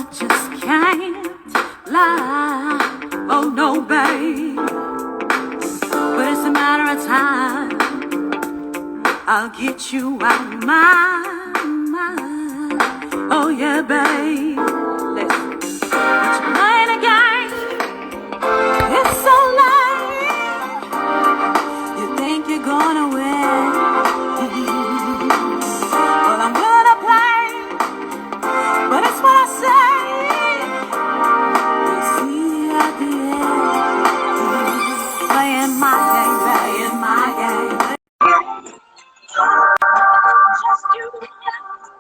I just can't lie. Oh no, babe. But it's a matter of time. I'll get you out of my mind. Oh yeah, babe. Listen, but you're playing a game. It's so late. You think you're gonna win. Well, I'm gonna play. But it's what I say. We'll see at the end. Playing my game, playing my game.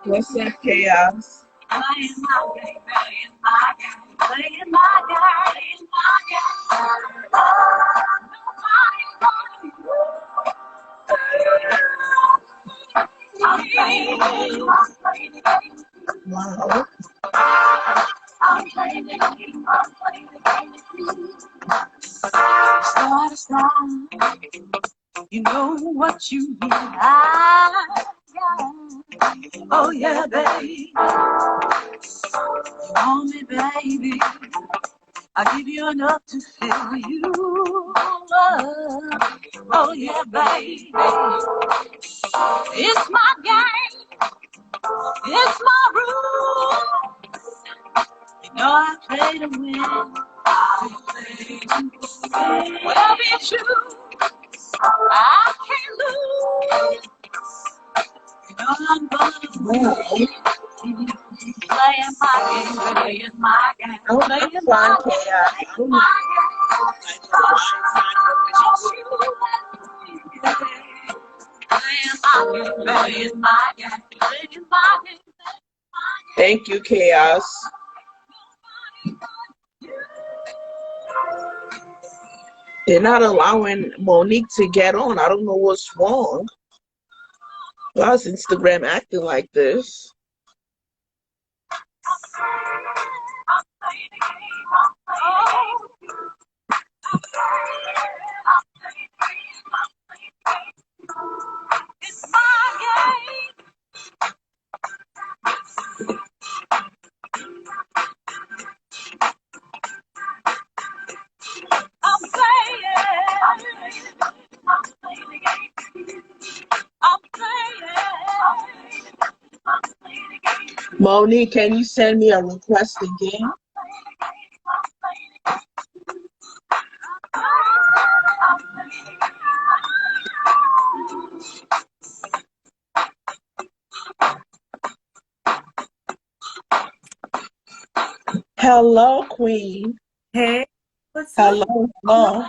What's up, Chaos? Playing my game, playing my game, playing my game, playing my game. Wow. I'm playing the game, I'm playing the game. Start strong. You know what you need. Oh yeah, baby. You want me, baby. I'll give you enough to fill you up. Oh yeah, baby. It's my game. It's my rule. You know I play to win. Well, be true. I can't lose. You know I'm gonna win. Playing my game, playing my game, playing my game, playing my game. Thank you, Chaos. They're not allowing Monique to get on. I don't know what's wrong. Why's Instagram acting like this? It's my game. I'm playing the game. I'm playing the game. Monique, can you send me a request again? Hello, Queen. Hey, what's up? Hello, hello.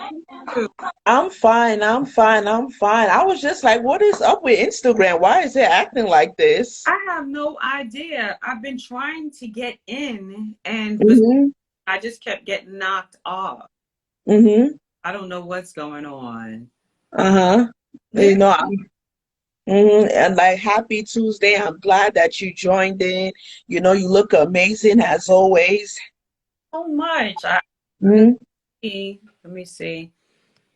I'm fine. I'm fine. I'm fine. I was just like, what is up with Instagram? Why is it acting like this? I have no idea. I've been trying to get in, and I just kept getting knocked off. I don't know what's going on. You know, and like, happy Tuesday. I'm glad that you joined in. You know, you look amazing as always. So much. Let me see.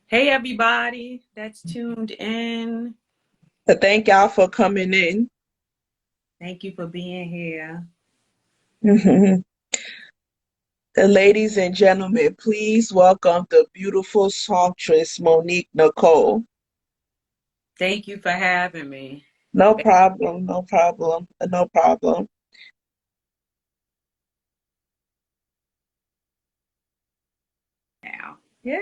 Hey, everybody that's tuned in. So thank y'all for coming in. Thank you for being here. Ladies and gentlemen, please welcome the beautiful songstress, Monique Nikkole. Thank you for having me. No problem, no problem, no problem. Now, yeah,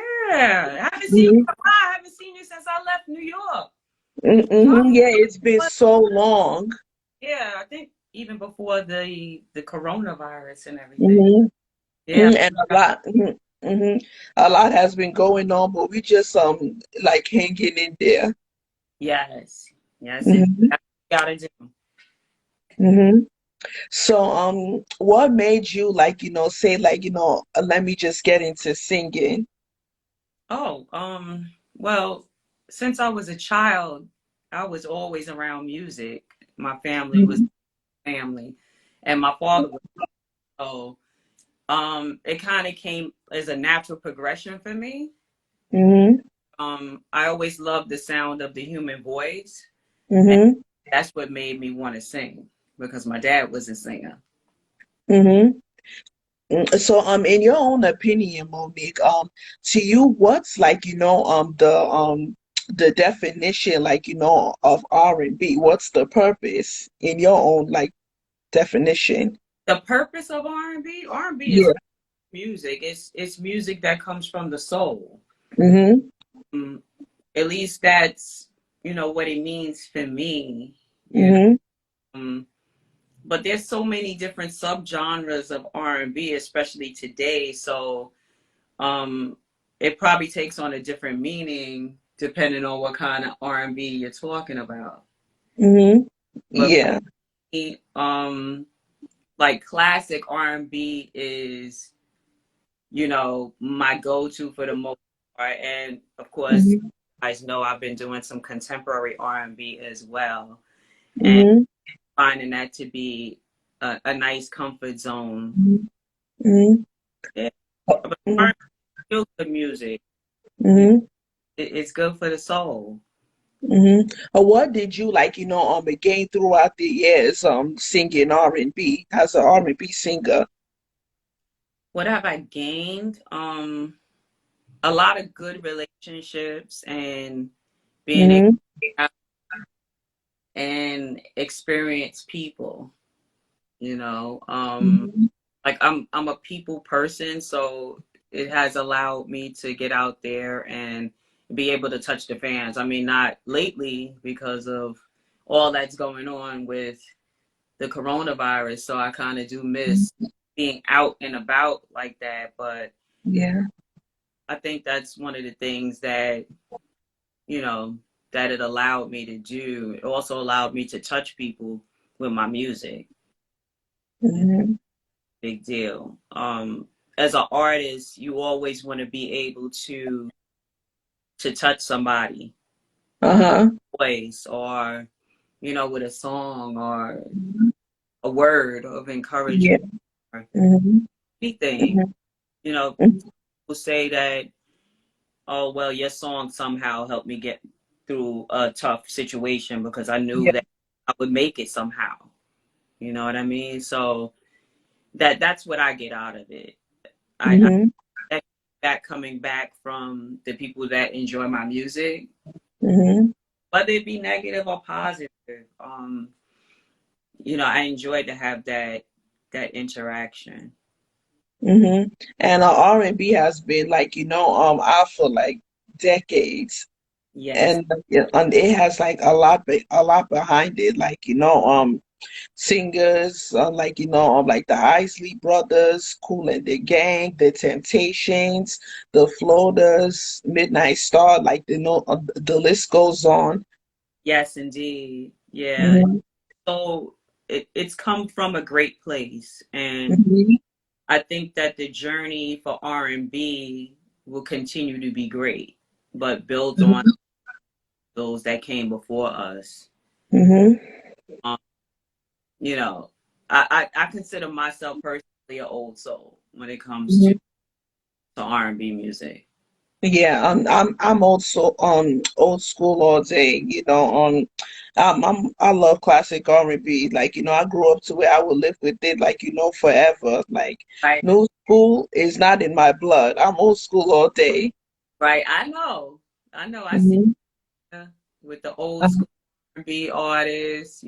I haven't seen you. I haven't seen you since I left New York. Yeah, it's been so long. Yeah, I think even before the coronavirus and everything. And a lot has been going on, but we just like hanging in there. Yes, that's what you gotta do. So what made you, like, say, like, let me just get into singing? Oh, well, since I was a child, I was always around music. My family was family, and my father was. So it kind of came as a natural progression for me. I always loved the sound of the human voice. That's what made me want to sing, because my dad was a singer. So, in your own opinion, Monique, to you, what's like, the definition, like, of R&B? What's the purpose in your own like definition? The purpose of R&B, R&B is Yeah. music. It's music that comes from the soul. Mm-hmm. Mm, at least that's, what it means for me, you know. Mm-hmm. Um, but there's so many different subgenres of R&B, especially today. So um, it probably takes on a different meaning depending on what kind of R&B you're talking about. Mm-hmm. But for Yeah. me, like classic R&B is, my go-to for the most part. And of course, you Mm-hmm. guys know I've been doing some contemporary R&B as well, and Mm-hmm. finding that to be a nice comfort zone. Mm-hmm. Yeah. But Mm-hmm. R&B is still good music. You Mm-hmm. it's good for the soul. Mm-hmm. What did you like, again throughout the years, singing R&B as an R&B singer? What have I gained? A lot of good relationships and being able Mm-hmm. to and experience people, Mm-hmm. like I'm a people person, so it has allowed me to get out there and be able to touch the fans. I mean, not lately because of all that's going on with the coronavirus, so I kind of do miss being out and about like that, but Yeah. I think that's one of the things that, you know, that it allowed me to do. It also allowed me to touch people with my music. Mm-hmm. Big deal. As an artist, you always want to be able to touch somebody with Uh-huh. a voice or, with a song or a word of Yeah. encouragement or Mm-hmm. anything. Mm-hmm. People say that, oh, well, your song somehow helped me get through a tough situation because I knew Yeah. that I would make it somehow. You know what I mean? So that's what I get out of it. I Mm-hmm. that coming back from the people that enjoy my music, Mm-hmm. whether it be negative or positive. I enjoyed to have that interaction. Mm-hmm. And R&B has been like, out for like decades. Yes, And yeah, and it has like a lot behind it, like singers like like the Isley Brothers, Cool and the Gang, the Temptations, the Floaters, Midnight Star, like the list goes on. yes, indeed. Yeah. Hmm. So it's come from a great place, and Hmm. I think that the journey for R&B will continue to be great, but builds on those that came before us. Hmm. Um, you know, I consider myself personally an old soul when it comes to R&B music. Yeah, I'm also old school all day, I love classic R&B. Like, I grew up to where I would live with it like, forever. Like Right, new school is not in my blood. I'm old school all day. right. I know. I see Hmm. with the old school R&B artists,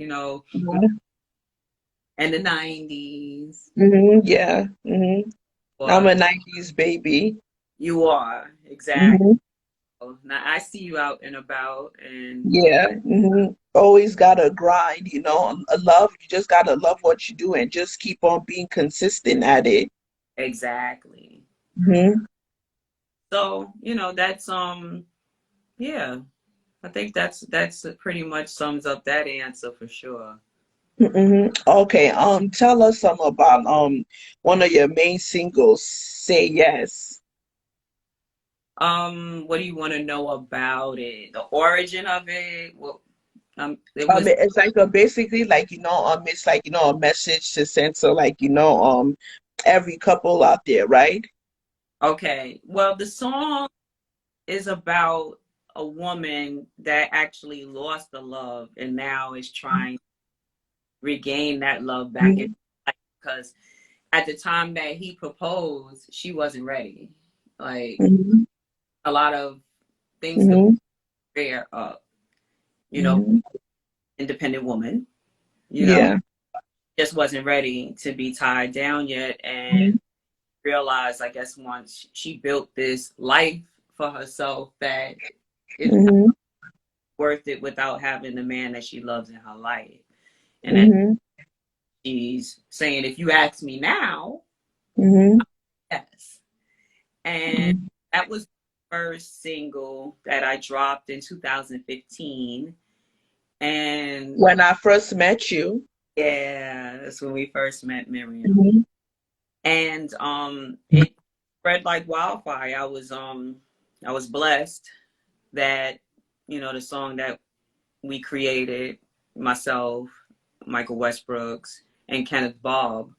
and the '90s. Yeah. I'm Or a 90s baby. you are exactly. Hmm. Now I see you out and about, and Yeah. Always gotta grind, love, you just gotta love what you do and just keep on being consistent at it. exactly. Hmm. So that's yeah. I think that's pretty much sums up that answer for sure. Okay, tell us some about one of your main singles, Say Yes. What do you want to know about it? The origin of it? Well, it was It's like basically like it's like a message to send to like every couple out there, right? okay. Well, the song is about a woman that actually lost the love and now is trying to regain that love back in life because at the time that he proposed, she wasn't ready. Like Mm-hmm. a lot of things to Mm-hmm. bear up, you know, Mm-hmm. independent woman, you know, Yeah. just wasn't ready to be tied down yet. And Mm-hmm. realized, I guess, once she built this life for herself, that it's not Mm-hmm. worth it without having the man that she loves in her life. And that Mm-hmm. she's saying, if you ask me now, Mm-hmm. yes. And that was the first single that I dropped in 2015. And When I first met you. yeah, that's when we first met Miriam. Mm-hmm. And it spread like wildfire. I was blessed that, you know, the song that we created, myself, Michael Westbrooks, and Kenneth Bob,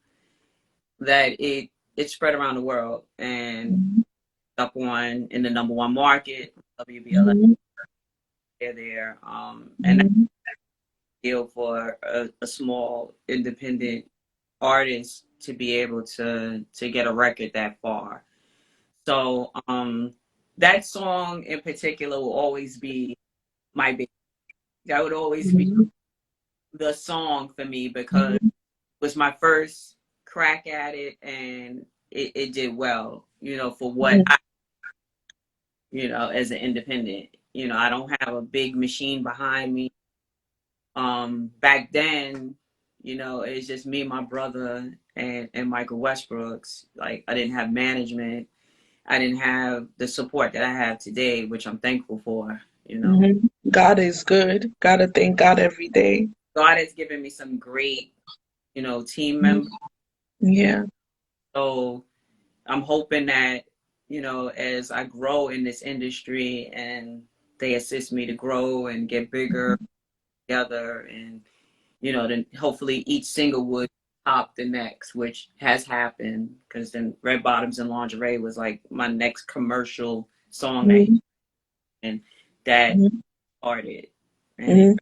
that it spread around the world and up on in the number one market, WBLS Mm-hmm. there. And that Mm-hmm. deal for a small independent artist to be able to get a record that far. So that song in particular will always be my baby. That would always be Mm-hmm. the song for me because it was my first crack at it, and it did well, you know, for what I, you know, as an independent. You know, I don't have a big machine behind me. Back then, you know, it's just me, my brother, and Michael Westbrooks. Like, I didn't have management. I didn't have the support that I have today, which I'm thankful for, you know. Mm-hmm. God is good. Gotta thank God every day. God has given me some great, you know, team Mhm. members. Yeah. So I'm hoping that, you know, as I grow in this industry and they assist me to grow and get bigger together, and, you know, then hopefully each single would top the next, which has happened, because then Red Bottoms and Lingerie was like my next commercial song that, Mm-hmm. and that Mm-hmm. started, and it Mm-hmm.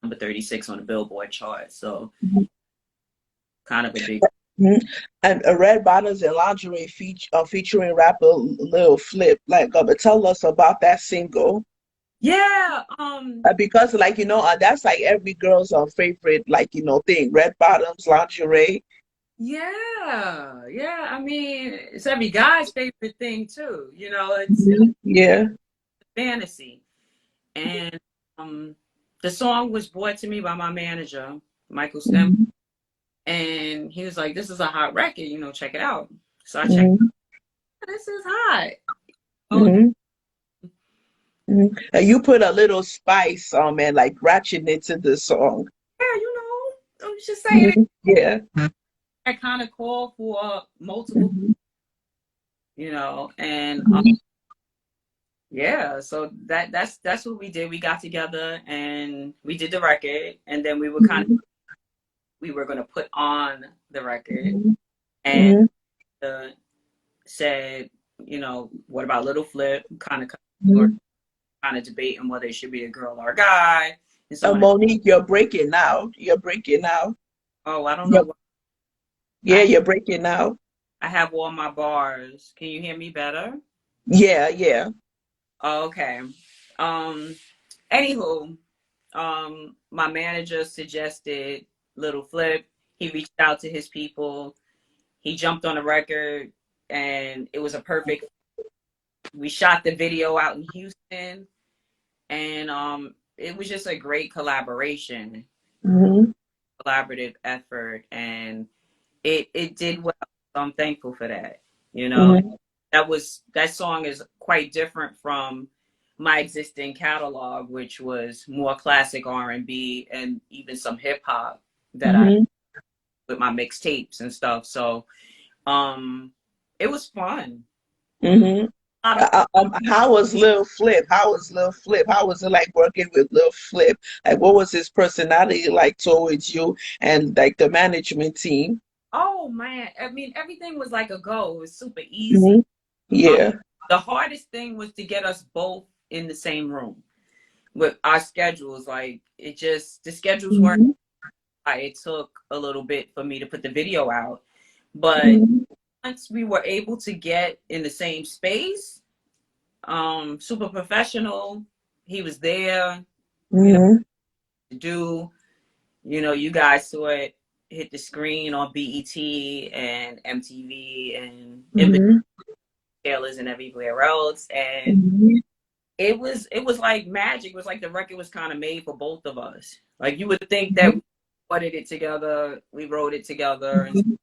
number 36 on the Billboard chart. So Mm-hmm. kind of a big. And Red Bottoms and Lingerie featuring rapper Lil Flip. Like, but tell us about that single. Yeah. Because, like, that's like every girl's favorite, like, thing. Red Bottoms, lingerie. Yeah. Yeah. I mean, it's every guy's favorite thing too. You know, it's Mhm. Yeah. fantasy. And the song was brought to me by my manager, Michael Stem, Mhm. and he was like, "This is a hot record. You know, check it out." So I checked. Mhm. This is hot. Oh Mhm. Mhm. And you put a little spice and like ratchet into the song. yeah, you know, I was just saying Mhm. Yeah. I kind of call for multiple, Mhm. you know, and Mhm. yeah, so that's what we did. We got together and we did the record, and then Mhm. we were gonna put on the record, Mhm. and Mhm. uh, said, you know, what about Little Flip? Or Mhm. kind of debating whether it should be a girl or a guy, and so on. Monique, you're breaking now. You're breaking now. Oh, I don't know Yep. what Yeah, you're breaking now. I have all my bars. Can you hear me better? Yeah, yeah. Oh, okay. Um, Anywho, my manager suggested Little Flip. He reached out to his people. He jumped on the record, and it was a perfect. We shot the video out in Houston, and it was just a great Mhm. collaborative effort, and it did well. So I'm thankful for that. You know, Mhm. that song is quite different from my existing catalog, which was more classic R&B and even some hip hop that I Mhm. with my mixtapes and stuff. So um it was fun. Mhm. A lot of fun. How was Lil Flip? How was Lil Flip? How was it like working with Lil Flip? Like, what was his personality like towards you and like the management team? Oh man, I mean everything was like a go. It was super easy. Hmm. Um, Yeah. the hardest thing was to get us both in the same room with our schedules. Like the schedules weren't. Hmm. It took a little bit for me to put the video out, But Mm-hmm. once we were able to get in the same space, super professional, he was there, you know, Mm-hmm. to do, you guys saw it hit the screen on BET and MTV and in Mm-hmm. retailers and everywhere else. And Mm-hmm. it was like magic. It was like the record was kind of made for both of us. Like you would think that we putted it together, we wrote it together, and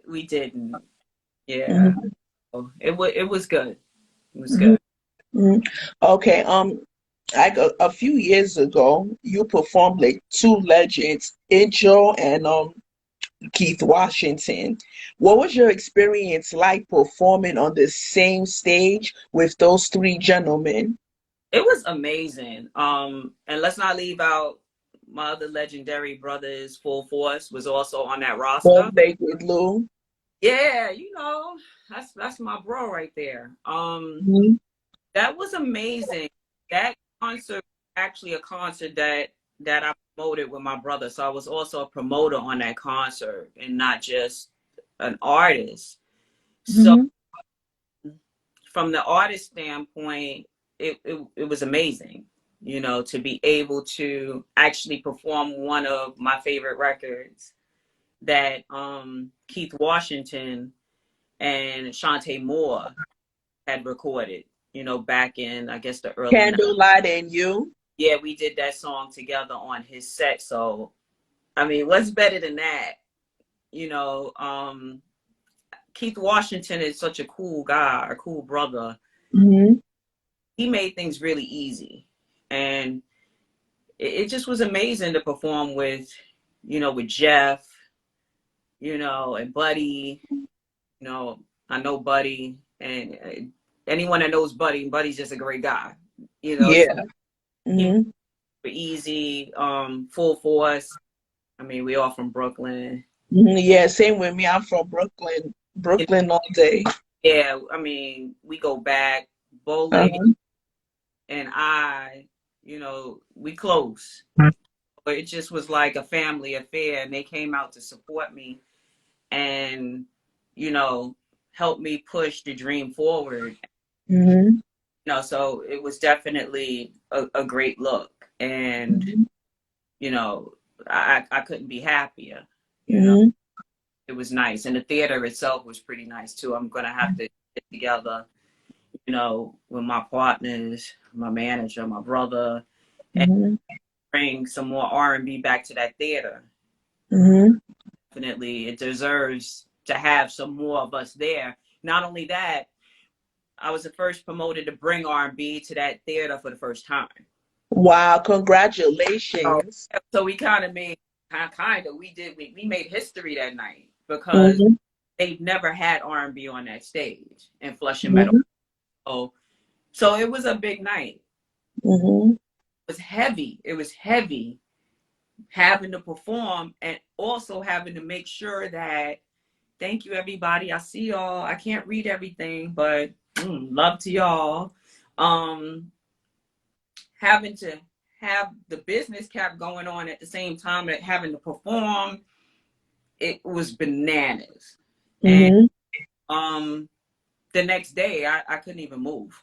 we didn't. Yeah, Mm-hmm. so it was good. It was Mm-hmm. good. Mm-hmm. Okay. Like a few years ago, you performed like two legends, Angel and Keith Washington. What was your experience like performing on the same stage with those three gentlemen? It was amazing. And let's not leave out my other legendary brothers. Full Force was also on that roster. Both Naked Lou. Yeah, that's my bro right there. Mm-hmm. That was amazing. That concert was actually a concert that I promoted with my brother. So I was also a promoter on that concert and not just an artist. So Mm-hmm. from the artist standpoint, it was amazing, to be able to actually perform one of my favorite records that Keith Washington and Shantae Moore had recorded, back in, I guess, the early 90s. Candlelight and You. Yeah, we did that song together on his set. So, I mean, what's better than that? You know, um, Keith Washington is such a cool guy, a cool brother. Mm-hmm. He made things really easy. And it just was amazing to perform with Jeff, and Buddy. I know Buddy, and anyone that knows Buddy's just a great guy. So Yeah. he made Mm-hmm. it easy, Full Force. I mean, we all from Brooklyn. Mm-hmm. Yeah, same with me. I'm from Brooklyn. You Brooklyn all day. Yeah, I mean, we go back. Bow Lady Uh-huh. and we close. But it just was like a family affair, and they came out to support me and, you know, help me push the dream forward. Mm-hmm. So it was definitely a great look. And, Mm-hmm. you know, I couldn't be happier. You know, Mm-hmm. it was nice. And the theater itself was pretty nice too. I'm going to have to get together, with my partners, my manager, my brother, and Mm-hmm. bring some more R&B back to that theater. Mm-hmm. Definitely, it deserves to have some more of us there. Not only that, I was the first promoter to bring R&B to that theater for the first time. Wow, So, congratulations. so we kind of we made history that night because Mm-hmm. they've never had R&B on that stage in Flushing Meadow. Mm-hmm. So it was a big night. Mm-hmm. It was heavy. It was heavy having to perform and also having to make sure that, thank you everybody. I see y'all. I can't read everything, but love to y'all. Having to have the business cap going on at the same time that having to perform, it was bananas. And Mm-hmm. the next day I couldn't even move.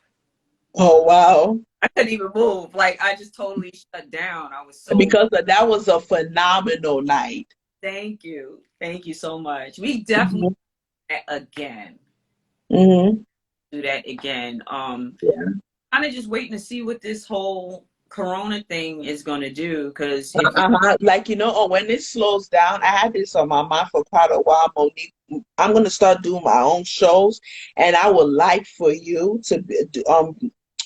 Oh, wow. I couldn't even move. Like I just totally shut down. I was so Because that was a phenomenal night. thank you. Thank you so much. We definitely Mm-hmm. do that again. Mm-hmm. Do that again. Yeah. Kind of just waiting to see what this whole Corona thing is gonna do. Because if Uh-huh. Like, when it slows down, I had this on my mind for quite a while, Monique. I'm gonna start doing my own shows, and I would like for you to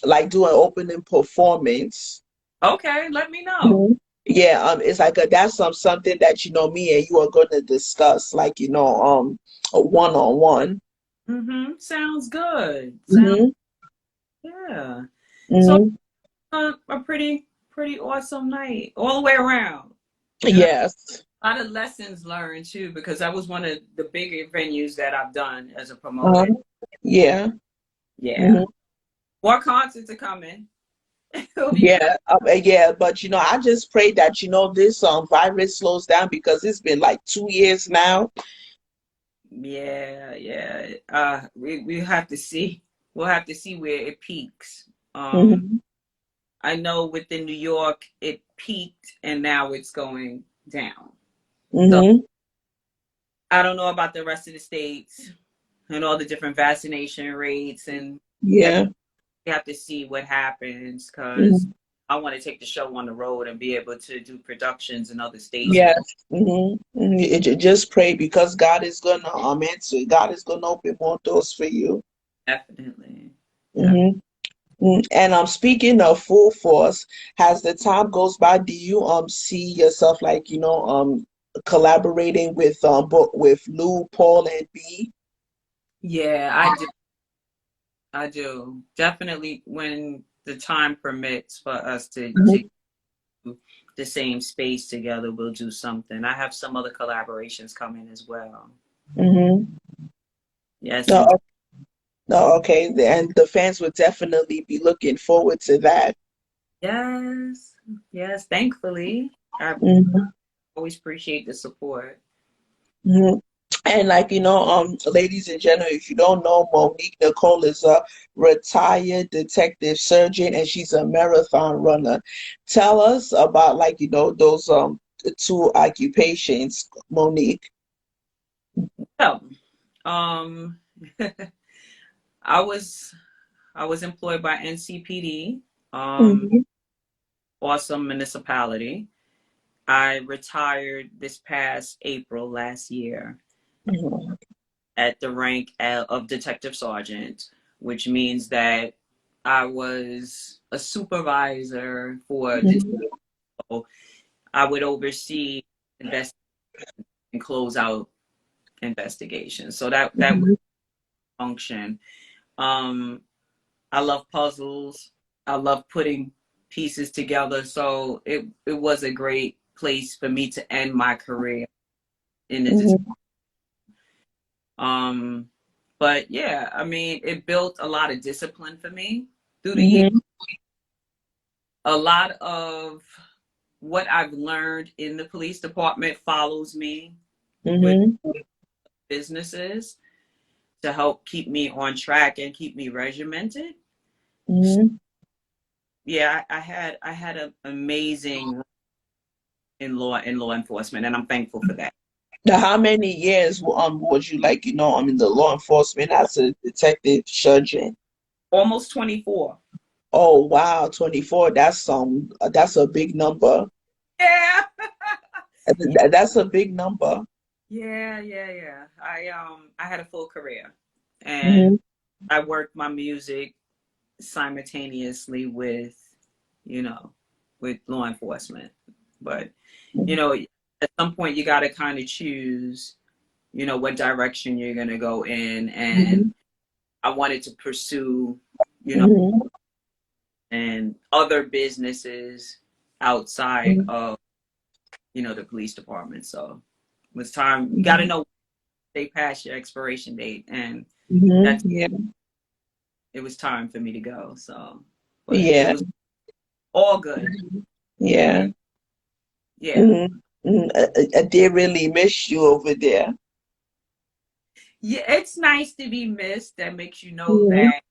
like do an opening performance. okay, let me know. Mhm. Yeah, it's like that's something that me and you are gonna discuss, like a one-on-one. Sounds good. Sounds Mm-hmm. yeah. So Mm-hmm. a pretty awesome night all the way around. Yes. A lot of lessons learned too, because that was one of the bigger venues that I've done as a promoter. Um, yeah. Yeah, Mm-hmm. more concerts are coming. It'll be good. Yeah, but I just pray that this virus slows down because it's been like 2 years now. Yeah, yeah. We have to see. We'll have to see where it peaks. Mm-hmm. I know within New York it peaked and now it's going down. So Mm-hmm. I don't know about the rest of the states and all the different vaccination rates and Yeah. we have to see what happens because Mm-hmm. I want to take the show on the road and be able to do productions in other states Yes. and Mm-hmm. Just pray because God is gonna answer. God is gonna open more doors for you. definitely. Mm-hmm. And speaking of full force, as the time goes by, do you see yourself like collaborating with with Lou, Paul, and B? Yeah, I do. I do. Definitely when the time permits for us to Mm-hmm. do the same space together, we'll do something. I have some other collaborations coming as well. Mm-hmm. Yes, No, and no, okay, and the fans would definitely be looking forward to that. yes, yes, thankfully. I Mm-hmm. always appreciate the support. Mm-hmm. And like ladies and gentlemen, if you don't know, Monique Nikkole is a retired detective surgeon, and she's a marathon runner. Tell us about like those two occupations, Monique. So, um, I was I was employed by NCPD, Mm-hmm. awesome municipality. I retired this past April last year Mm-hmm. at the rank of detective sergeant, which means that I was a supervisor for the Mm-hmm. I would oversee invest and close out investigations. So that would Mm-hmm. function. Um, I love puzzles. I love putting pieces together. So it was a great place for me to end my career in the detective. Mm-hmm. Um, but yeah, I mean, it built a lot of discipline for me through the years. Mm-hmm. A lot of what I've learned in the police department follows me with Mm-hmm. businesses to help keep me on track and keep me regimented. Mm-hmm. Yeah, I had an amazing run in law enforcement, and I'm thankful for that. Now, how many years was you like in the law enforcement as a detective surgeon? Almost 24. Oh wow, 24. That's a big number. Yeah. That's a big number. Yeah. I had a full career, and Hmm. I worked my music simultaneously with, you know, with law enforcement. But, you know, at some point you got to kind of choose, you know, what direction you're going to go in. And Hmm. I wanted to pursue, you know, Hmm. and other businesses outside of, you know, the police department. So it was time. You got to know they pass your expiration date, and Hmm. that's Yeah. it was time for me to go. So, but it Yeah. was all good. Yeah. And yeah, Hmm. Hmm. They really miss you over there. yeah, it's nice to be missed. That makes you know Hmm. that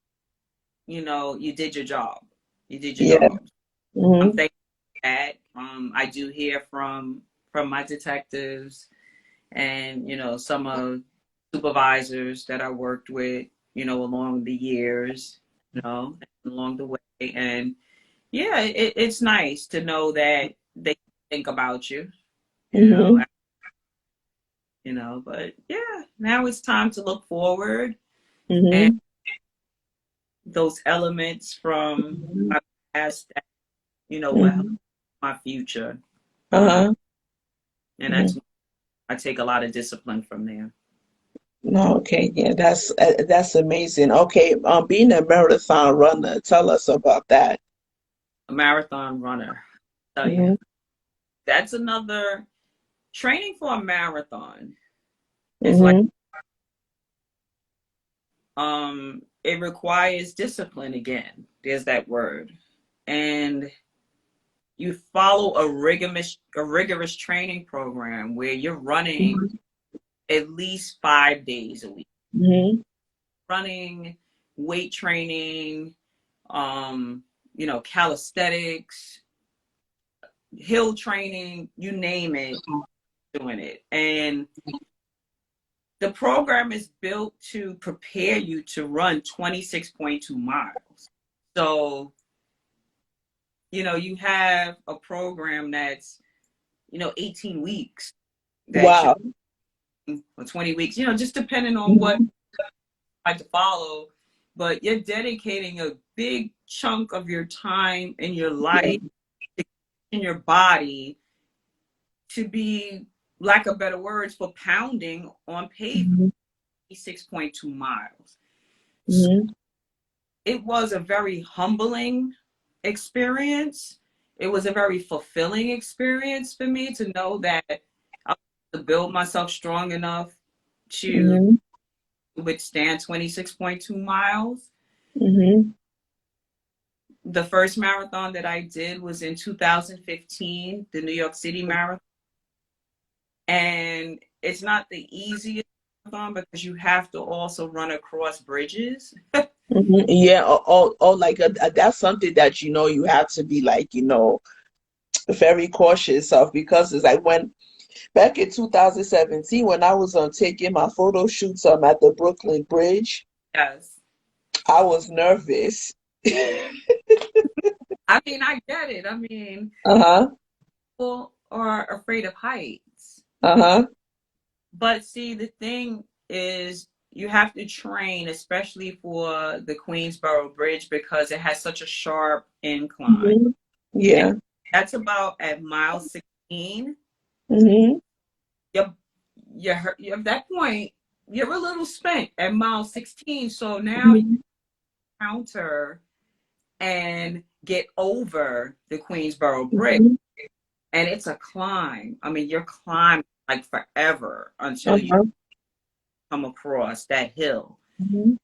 you know you did your job. You did your Yeah. job. I'm Hmm. thankful for that. I do hear from my detectives and you know some of supervisors that I worked with, you know, along the years, you know, along the way, and yeah, it's nice to know that they think about you, Hmm. you know. But yeah, now it's time to look forward and Hmm. those elements from Hmm. my past, that, you know, will help Hmm. my future. Um, Uh-huh. and Hmm. that's I take a lot of discipline from there. No, okay, yeah, that's amazing. Okay, being a marathon runner, tell us about that. A marathon runner, I tell you, Hmm. that's another training for a marathon is like Hmm. it requires discipline again. There's that word. And you follow a rigorous training program where you're running at least 5 days a week. Mm-hmm. Running, weight training, calisthenics, hill training, you name it, doing it. And the program is built to prepare you to run 26.2 miles. So, you have a program that's, 18 weeks that Wow. you, or 20 weeks, just depending on what you like to follow. But you're dedicating a big chunk of your time in your life, in your body, to be, lack of better words, for pounding on pavement, 6.2 miles. So Mm-hmm. it was a very humbling experience. It was a very fulfilling experience for me to know that I was able to build myself strong enough to Mm-hmm. withstand 26.2 miles. Mm-hmm. The first marathon that I did was in 2015, the New York City Marathon. And it's not the easiest marathon because you have to also run across bridges. Mm-hmm. Yeah. Like that's something that you have to be like very cautious of, because it's like when back in 2017 when I was taking my photo shoots at the Brooklyn Bridge, Yes. I was nervous. I mean, I get it. I mean, Uh-huh. people are afraid of heights. Uh-huh. But see, the thing is, you have to train, especially for the Queensboro Bridge, because it has such a sharp incline. Mm-hmm. And Yeah. that's about at mile 16. Mm-hmm. You're at that point, you're a little spent at mile 16. So now you Mm-hmm. counter and get over the Queensboro Bridge. Mm-hmm. And it's a climb. I mean, you're climbing like forever until you Uh-huh. come across that hill. Mm-hmm.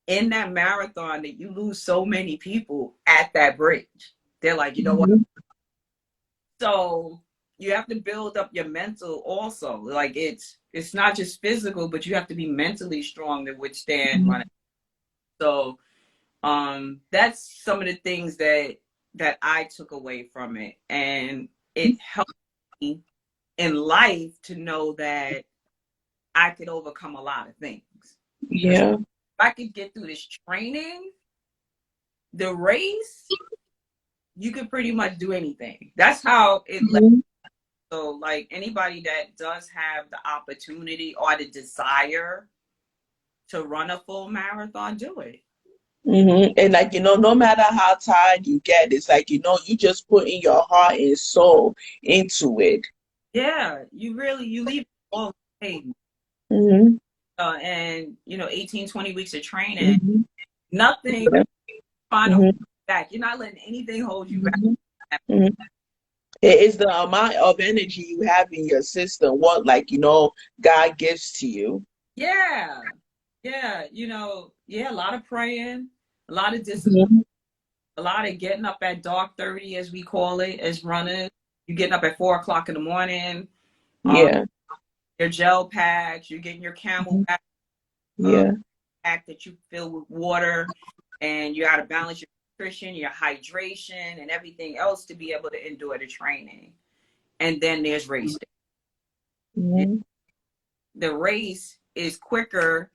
In that marathon, that you lose so many people at that bridge. They're like, you know what? Mm-hmm. So you have to build up your mental also. Like it's not just physical, but you have to be mentally strong to withstand running. So that's some of the things that I took away from it. And it helped me in life to know that I could overcome a lot of things. Because Yeah. if I could get through this training, the race, you could pretty much do anything. That's how it led. Mm-hmm. So, like anybody that does have the opportunity or the desire to run a full marathon, do it. Mm-hmm. And like, no matter how tired you get, it's like, you just put in your heart and soul into it. Yeah, you leave all pain. Mm-hmm. And 18, 20 weeks of training, Mm-hmm. nothing Yeah. trying to hold Mm-hmm. you back. You're not letting anything hold you back. Mm-hmm. Mm-hmm. It's the amount of energy you have in your system, what like, God gives to you. Yeah. Yeah. A lot of praying, a lot of discipline, Mhm. a lot of getting up at dark 30, as we call it, as runners. You're getting up at 4 o'clock in the morning. Um, Yeah. your gel packs, you're getting your Mhm. camelback Yeah. pack that you fill with water, and you got to balance your nutrition, your hydration, and everything else to be able to endure the training. And then there's race day. Mhm. The race is quicker,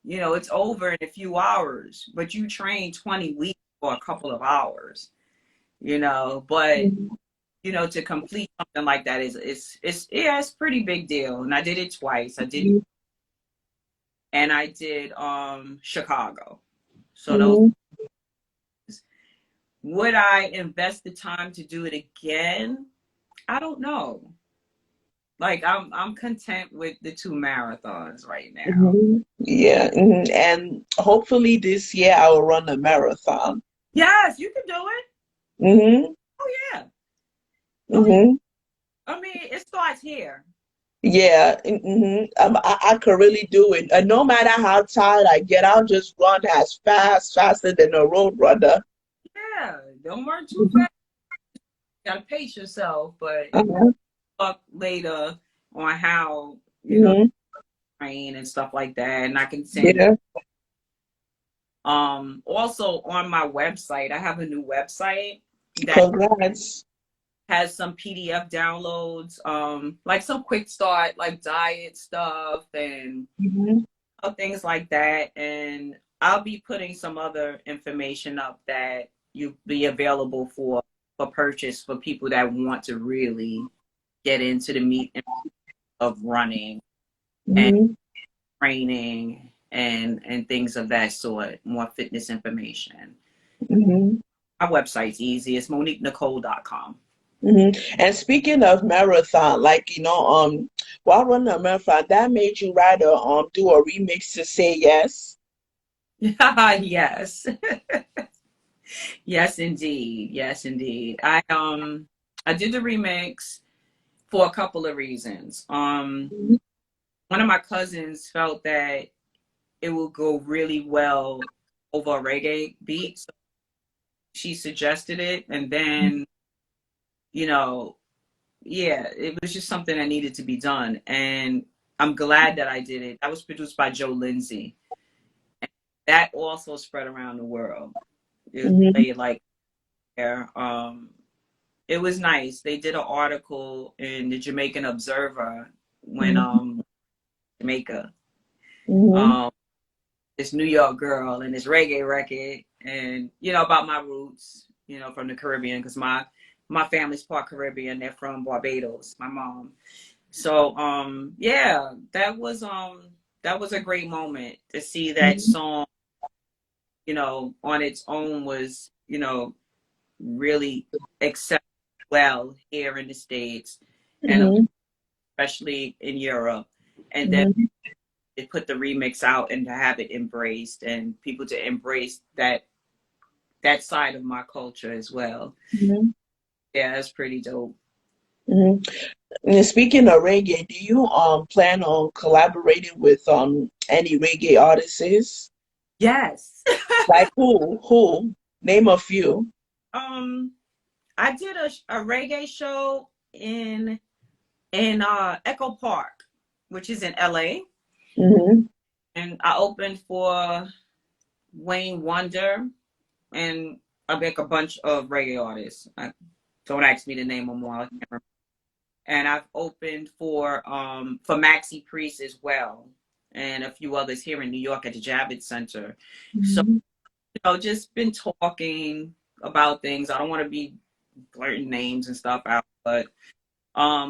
it's over in a few hours, but you train 20 weeks for a couple of hours, but Mhm. to complete something like that it's pretty big deal. And I did it twice. I did, and I did Chicago. So those, Mhm. would I invest the time to do it again? I don't know. Like I'm content with the two marathons right now. Mhm. Yeah. Mhm. And hopefully this year I will run a marathon. Yes, you can do it. Hmm. Oh yeah. Oh yeah. Hmm. I mean, it starts here. Yeah. Hmm. I could really do it. And no matter how tired I get, I'll just run as faster than a road runner. Yeah, don't run too fast. You gotta pace yourself, but Uh-huh. talk later on how Hmm. train and stuff like that, and I can send. Yeah. Also on my website, I have a new website that Congrats. has some PDF downloads, like some quick start, like diet stuff and Mhm. things like that. And I'll be putting some other information up that you be available for purchase for people that want to really get into the meat of running and Mhm. training and things of that sort, more fitness information. Mhm. My website's easy. It's MoniqueNikkole.com. And speaking of marathon, like while running a marathon, that made you rather do a remix to Say Yes. Yes. Yes, indeed. Yes, indeed. I did the remix for a couple of reasons. Mhm. One of my cousins felt that it would go really well over a reggae beat. So she suggested it. And then, you know, yeah, it was just something that needed to be done. And I'm glad that I did it. That was produced by Joe Lindsay. And that also spread around the world. It was Mhm. played like there. It was nice. They did an article in the Jamaican Observer when Mhm. Jamaica. Mhm. Um this New York girl and this reggae record and about my roots, from the Caribbean because my family's part Caribbean. They're from Barbados, my mom. So yeah, that was a great moment to see that Mhm. song, on its own was, really accepted well here in the States and Mhm. especially in Europe. And then Mhm. they put the remix out and to have it embraced and people to embrace that side of my culture as well. Mhm. Yeah, that's pretty dope. Mhm. And speaking of reggae, do you plan on collaborating with any reggae artists? Yes. Like who? Who? Name a few. um I did a reggae show in Echo Park, which is in LA, Mhm. and I opened for Wayne Wonder and I make a bunch of reggae artists. Don't ask me to name them all. I can't remember. And I've opened for Maxi Priest as well, and a few others here in New York at the Javits Center. So Mhm. just been talking about things. I don't want to be blurting names and stuff out, but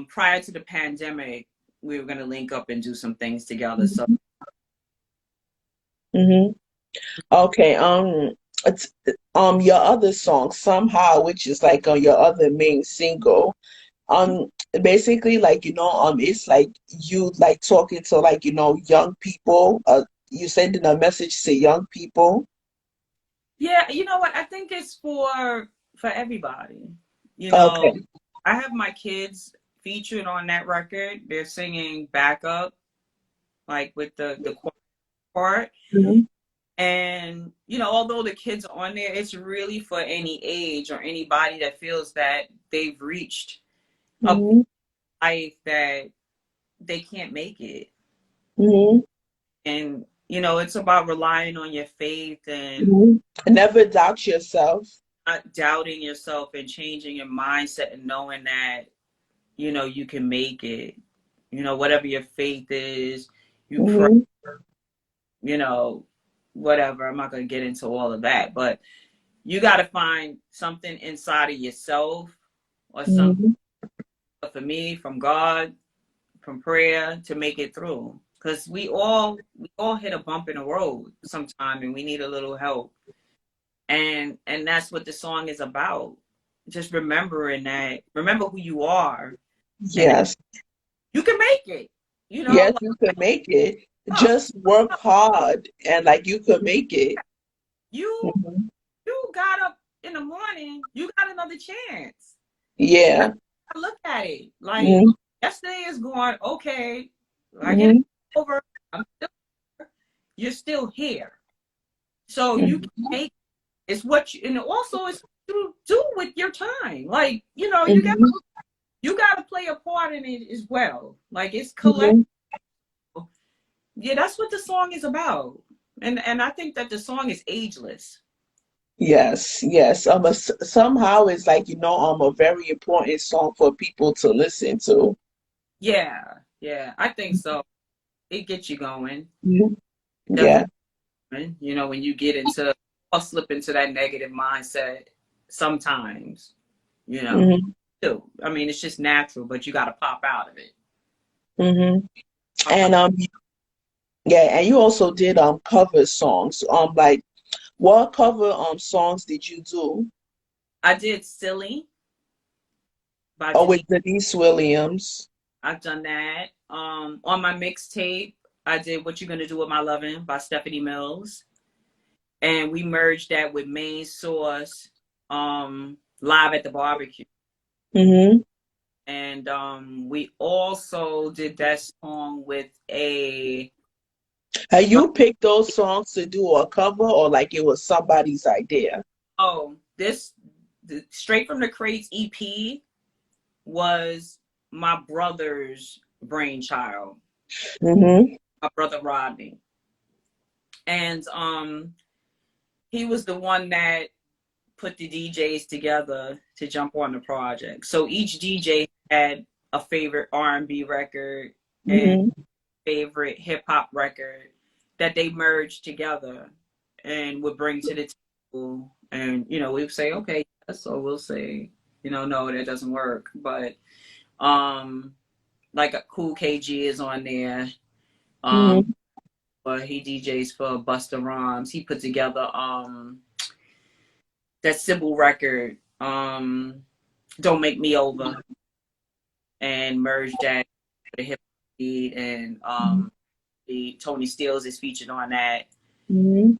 prior to the pandemic, we were gonna link up and do some things together. So Mhm. Okay. It's your other song somehow, which is like on your other main single. Basically, like it's like you like talking to like young people. You sending a message to young people. yeah, you know what? I think it's for everybody. You know, Okay. I have my kids featured on that record. They're singing backup, like with the choir part. Mhm. And, although the kids are on there, it's really for any age or anybody that feels that they've reached a Mhm. life that they can't make it. Mhm. And, it's about relying on your faith and Mhm. Never doubt yourself. not doubting yourself and changing your mindset and knowing that, you can make it. Whatever your faith is, you pray, Mhm. you know, whatever. I'm not going to get into all of that, but you got to find something inside of yourself or something Mhm. for me from God, from prayer to make it through. Because we all hit a bump in the road sometime and we need a little help. And that's what the song is about. Just remember who you are and Yes. you can make it. Yes, Like, you can make it. oh, Just work hard and like you could make it. you Mhm. you got up in the morning, you got another chance. That's Yeah. how I look at it. Like Mhm. yesterday is gone, okay. I get it Mhm. over. I'm still You're still here. So you can Mhm. make it's what you and also it's what you do with your time. Like, Mhm. you gotta play a part in it as well. Like it's collective. Mhm. Yeah, that's what the song is about. And I think that the song is ageless. Yes, yes. Somehow it's like, a very important song for people to listen to. Yeah, yeah, I think so. It gets you going. Mhm. Yeah. Definitely, when you get into or slip into that negative mindset sometimes, you know. Hmm. Too. I mean, it's just natural, but you got to pop out of it. Hmm. Pop out. And yeah, and you also did cover songs. Like what cover songs did you do? I did Silly by Oh, with Denise. Denise Williams. I've done that. On my mixtape, I did What You Gonna Do with My Lovin' by Stephanie Mills. And we merged that with Main Source, Live at the Barbecue. Hmm. And we also did that song with a Have you picked those songs to do a cover or like it was somebody's idea? this Straight from the Crates EP was my brother's brainchild, Hmm. my brother Rodney. And he was the one that put the DJs together to jump on the project. So each DJ had a favorite R&B record and Hmm. favorite hip hop record that they merged together and would bring to the table. And we would say, okay, yes, or we'll say, no, that doesn't work. But like a Cool KG is on there. Um, Hmm. but he DJs for Busta Rhymes. He put together that Sybil record, Don't Make Me Over, and merged that with a hip hop beat, and the Tony Steele is featured on that. Hmm.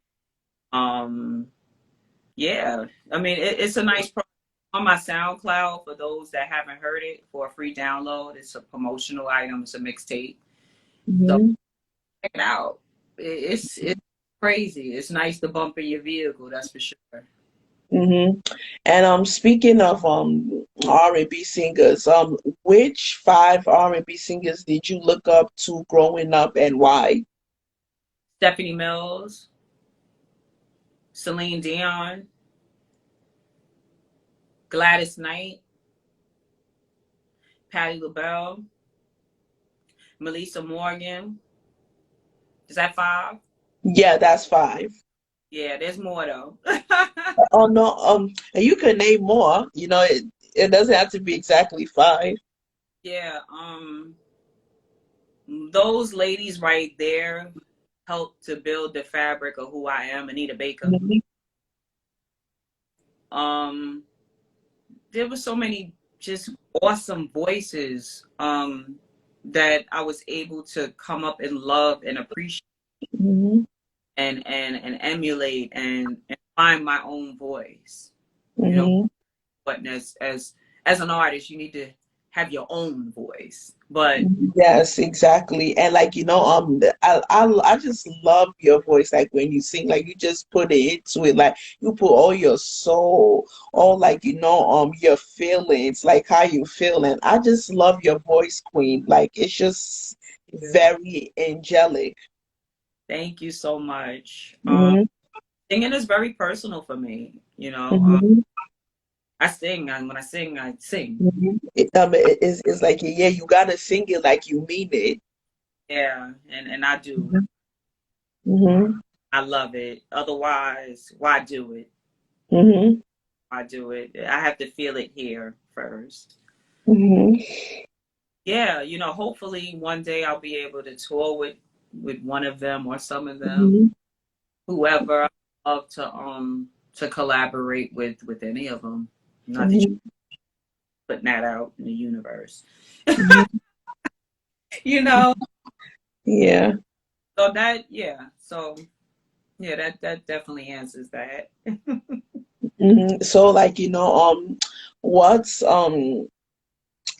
Um, yeah, I mean it's a nice on my SoundCloud for those that haven't heard it for a free download. It's a promotional item. It's a mixtape. So Hmm. check it out. It's crazy. It's nice to bump in your vehicle. That's for sure. Hmm. And speaking of R&B singers, which five R&B singers did you look up to growing up and why? Stephanie Mills, Celine Dion, Gladys Knight, Patti LaBelle, Melissa Morgan. Is that five? Yeah, that's five. Yeah, there's more though. Oh no, and you could name more. It doesn't have to be exactly five. Yeah, those ladies right there helped to build the fabric of who I am, Anita Baker. Mhm. Um, there were so many just awesome voices that I was able to come up and love and appreciate Mhm. and emulate and find my own voice. You know, Mhm. but as an artist, you need to have your own voice. But Yes, exactly. And like I just love your voice. Like when you sing, like you just put it into it. Like you put all your soul, all like your feelings, like how you feel. And I just love your voice, Queen. Like it's just very angelic. thank you so much. Hmm. Singing is very personal for me. Hmm. I sing, and when I sing, I sing. It's like yeah, you gotta sing it like you mean it. Yeah, and I do. Hmm. I love it. Otherwise, why do it? Hmm. Why do it? I have to feel it here first. Hmm. Yeah, hopefully one day I'll be able to tour with one of them or some of them, Hmm. whoever. I love to collaborate with any of them. Not that you're Hmm. putting that out in the universe. Hmm. you know. Yeah. So that yeah. So yeah, that definitely answers that. So like what's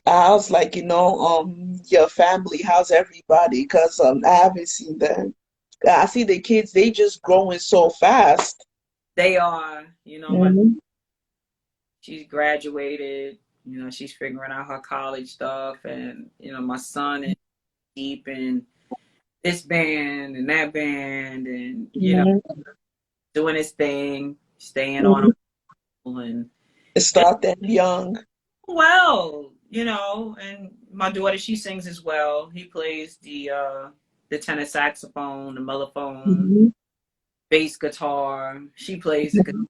how's like your family? How's everybody? Because I haven't seen them. I see the kids. They just growing so fast. They are, my Hmm. she's graduated. She's figuring out her college stuff, and my son is deep in this band and that band, and Mm-hmm. doing his thing, staying on Mm-hmm. and it's Start them young. well, and my daughter, she sings as well. He plays the tenor saxophone, the mellophone, Mm-hmm. bass guitar. She plays the guitar,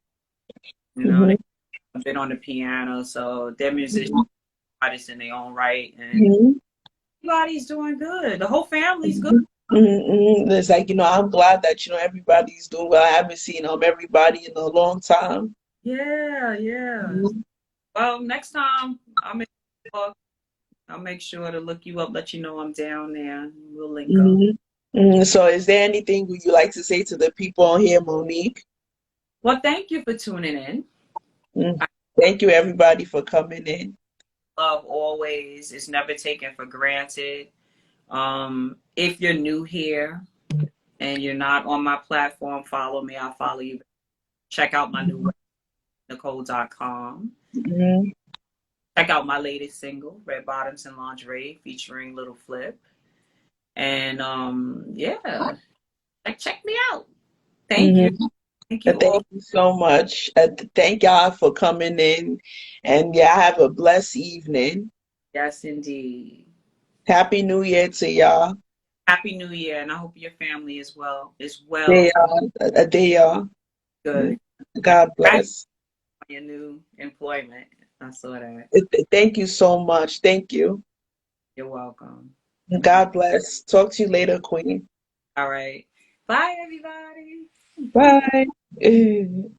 Mm-hmm. they a bit on the piano, so they're musicians, artists in their own right, and Mm-hmm. everybody's doing good. The whole family's good. Mm-hmm. It's like, I'm glad that, everybody's doing well. I haven't seen everybody in a long time. Yeah, yeah. Mm-hmm. Well, next time I'll make sure to look you up, let you know I'm down there. We'll link up. So is there anything would you like to say to the people on here, Monique? Well, thank you for tuning in. Mm. Thank you, everybody, for coming in. Love always is never taken for granted. If you're new here and you're not on my platform, follow me. I'll follow you. Check out my new website, Nikkole.com. Mm-hmm. Check out my latest single, Red Bottoms and Lingerie, featuring Little Flip. And yeah, check me out. Thank you. Mm-hmm. Thank you all. Thank you so much. Thank y'all for coming in. And yeah, have a blessed evening. Yes, indeed. Happy New Year to y'all. Happy New Year, and I hope your family is well. They are. They are. Good. God Congrats bless. on your new employment. I saw that. Thank you so much. Thank you. You're welcome. God bless. Talk to you later, Queen. All right. Bye, everybody. Bye.